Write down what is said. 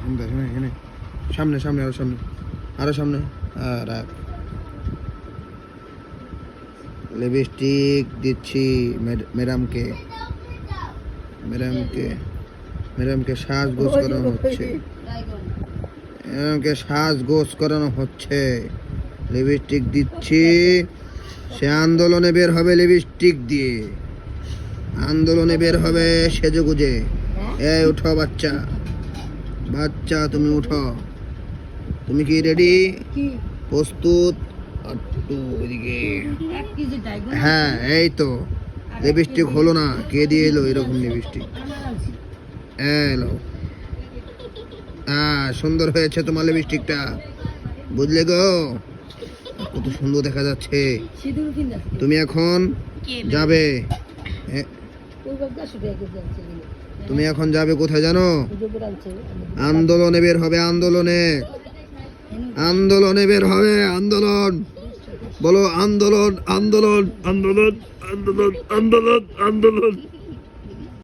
এখানে সামনে সামনে আরো সামনে আরো সামনে। রাখ। লিপস্টিক দিচ্ছি ম্যাডামকে ম্যাডামকে ম্যাডামকে সাজগোজ করানো হচ্ছে। ম্যাডামকে সাজগোজ করানো হচ্ছে। লিপস্টিক দিচ্ছি। সে আন্দোলনে বের হবে লিপস্টিক দিয়ে। আন্দোলনে বের হবে সেজেগুজে। এই উঠো বাচ্চা, বাচ্চা তুমি উঠো। তুমি কি রেডি? প্রস্তুত? একটু ওইদিকে। হ্যাঁ এই তো। লিপস্টিক হলো না, কে দিয়ে এলো এরকম লিপস্টিক? এলো। হ্যাঁ সুন্দর হয়েছে তোমার লিপস্টিকটা, বুঝলে গো? কত সুন্দর দেখা যাচ্ছে। তুমি এখন যাবে, তুমি এখন যাবে কোথায় জানো? আন্দোলনে বের হবে। আন্দোলনে আন্দোলনে বের হবে। আন্দোলন বলো, আন্দোলন আন্দোলন আন্দোলন আন্দোলন আন্দোলন আন্দোলন।